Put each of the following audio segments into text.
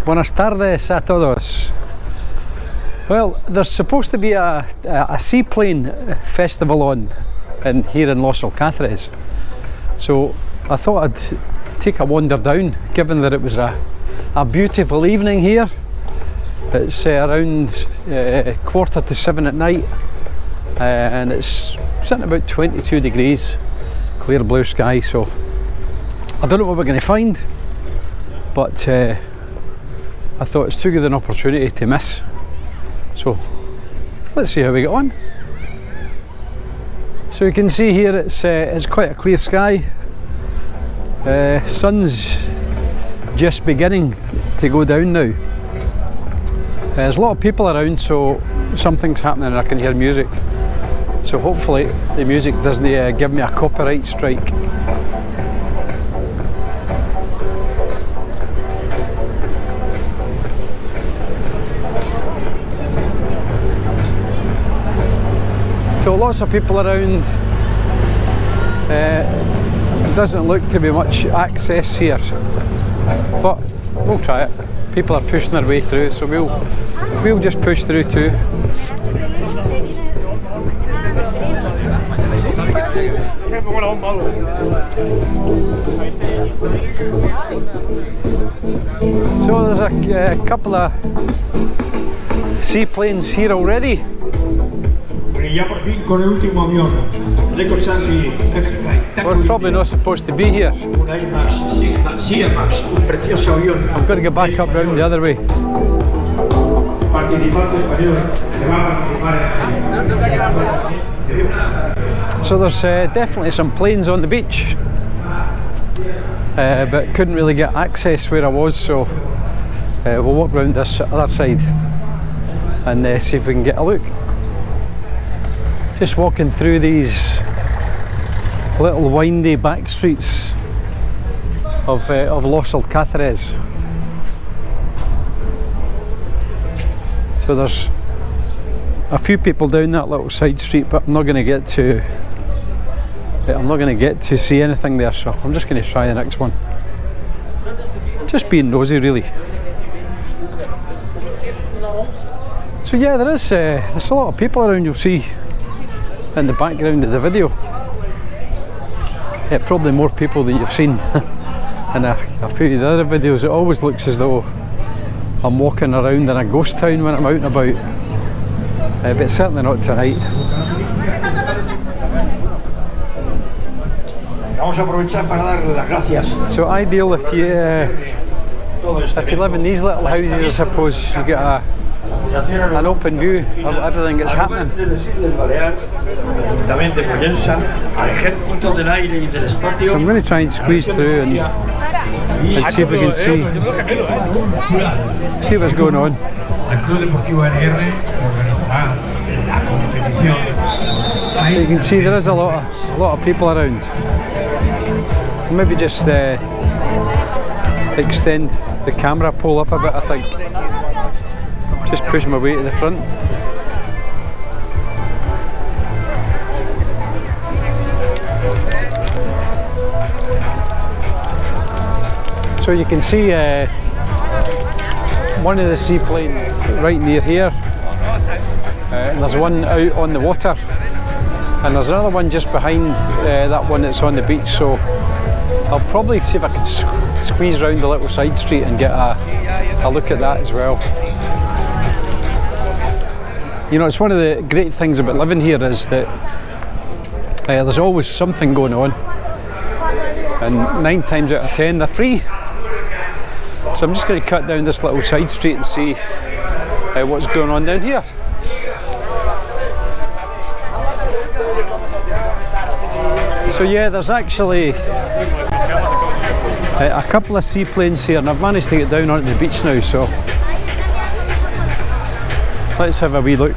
Buenas tardes a todos. Well, there's supposed to be a Seaplane Festival on here in Los Alcázares, so I thought I'd take a wander down, given that it was a beautiful evening here. It's around 6:45 at night, and it's sitting about 22 degrees, clear blue sky, so I don't know what we're going to find, but I thought it's too good an opportunity to miss. So let's see how we get on. So you can see here it's quite a clear sky. Sun's just beginning to go down now. There's a lot of people around, so something's happening and I can hear music. So hopefully the music doesn't give me a copyright strike. So lots of people around. Doesn't look to be much access here, but we'll try it. People are pushing their way through, so we'll just push through too. So there's a couple of seaplanes here already. We're probably not supposed to be here. I'm going to get back up round the other way. So there's definitely some planes on the beach, but couldn't really get access where I was, so we'll walk round this other side and see if we can get a look. Just walking through these little windy back streets of Los Alcázares. So there's a few people down that little side street, but I'm not going to get to see anything there, so I'm just going to try the next one. Just being nosy, really. So yeah, there's a lot of people around. You'll see in the background of the video. Yeah, probably more people than you've seen in a few of the other videos. It always looks as though I'm walking around in a ghost town when I'm out and about, but certainly not tonight. So ideal if you live in these little houses, I suppose. You get an open view of everything that's happening. So I'm going to try and squeeze through and see if we can see what's going on. You can see there is a lot of people around. Maybe just extend the camera pole up a bit, I think. Just push my way to the front. So you can see one of the seaplanes right near here, and there's one out on the water, and there's another one just behind that one that's on the beach. So I'll probably see if I can squeeze round the little side street and get a look at that as well. You know, it's one of the great things about living here is that there's always something going on, and 9 times out of 10 they're free. So I'm just going to cut down this little side street and see what's going on down here. So yeah, there's actually a couple of seaplanes here, and I've managed to get down onto the beach now, so let's have a wee look.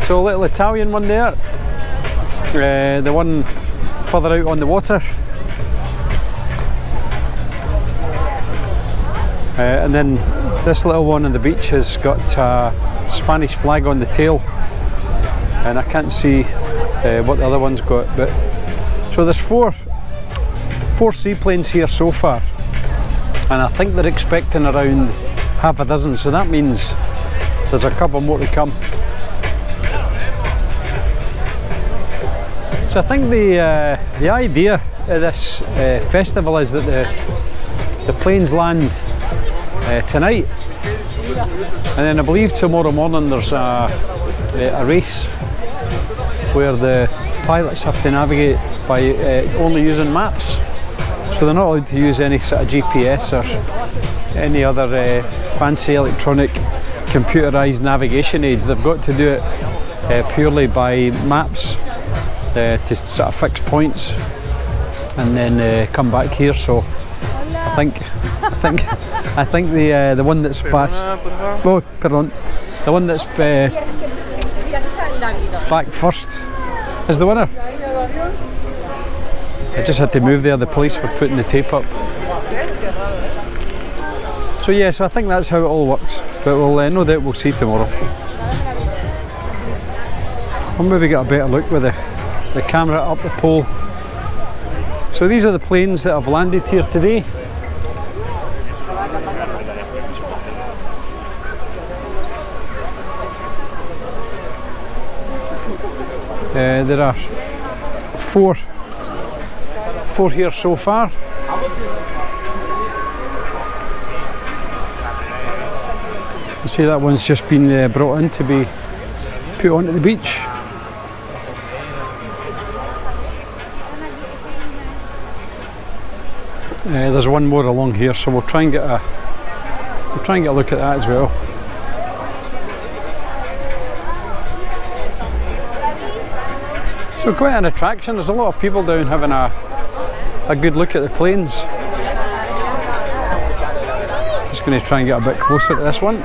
So a little Italian one there, the one further out on the water, and then this little one on the beach has got a Spanish flag on the tail, and I can't see what the other one's got, but So there's four seaplanes here so far, and I think they're expecting around half a dozen, so that means there's a couple more to come. So I think the idea of this festival is that the planes land tonight, and then I believe tomorrow morning there's a race where the pilots have to navigate by only using maps. So they're not allowed to use any sort of GPS or any other fancy electronic computerised navigation aids. They've got to do it purely by maps to sort of fix points and then come back here. So I think the one that's passed, oh pardon, the one that's back first is the winner. I just had to move there, the police were putting the tape up. So yeah, so I think that's how it all works, but we'll no doubt we'll see tomorrow. I'll maybe get a better look with the camera up the pole. So these are the planes that have landed here today. There are four here so far. You see that one's just been brought in to be put onto the beach. There's one more along here, so we'll try and get a look at that as well. So quite an attraction. There's a lot of people down having a good look at the planes. Just going to try and get a bit closer to this one.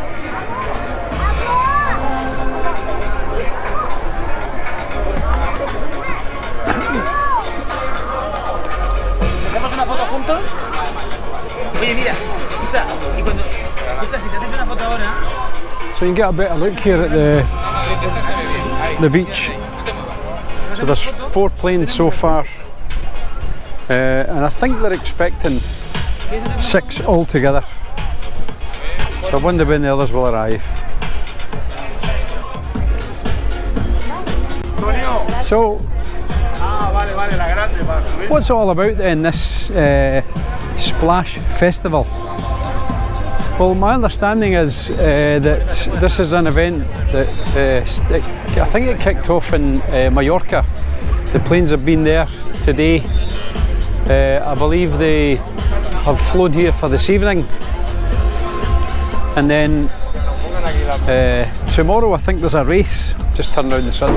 So you can get a better look here at the beach. So there's 4 planes so far, and I think they're expecting 6 altogether. So I wonder when the others will arrive. So what's it all about then, this Splash Festival? Well, my understanding is that this is an event that I think it kicked off in Mallorca. The planes have been there today. I believe they have flown here for this evening, and then tomorrow I think there's a race. Just turn around the sun,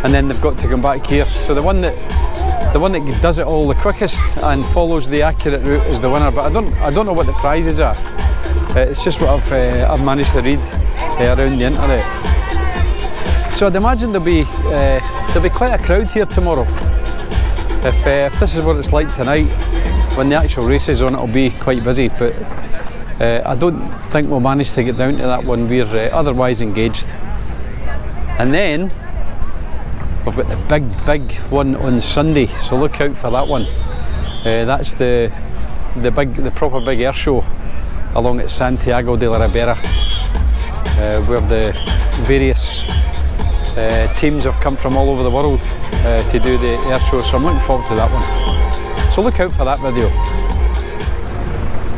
and then they've got to come back here. So the one that does it all the quickest and follows the accurate route is the winner. But I don't know what the prizes are. It's just what I've managed to read around the internet. So I'd imagine there'll be quite a crowd here tomorrow. If this is what it's like tonight, when the actual race is on, it'll be quite busy. But I don't think we'll manage to get down to that one. We're otherwise engaged. And then we've got the big one on Sunday, so look out for that one. That's the proper big air show along at Santiago de la Ribera, where the various teams have come from all over the world to do the air show, so I'm looking forward to that one. So look out for that video.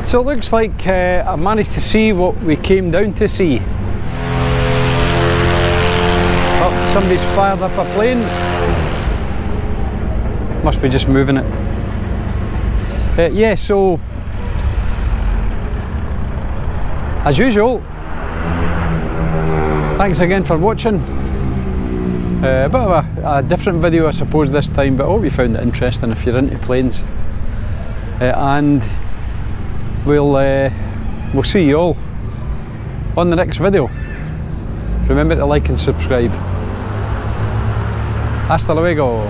So it looks like I managed to see what we came down to see. Oh, somebody's fired up a plane. Must be just moving it. Yeah, so as usual, thanks again for watching. A bit of a different video I suppose this time, but I hope you found it interesting if you're into planes. And we'll see you all on the next video. Remember to like and subscribe. Hasta luego.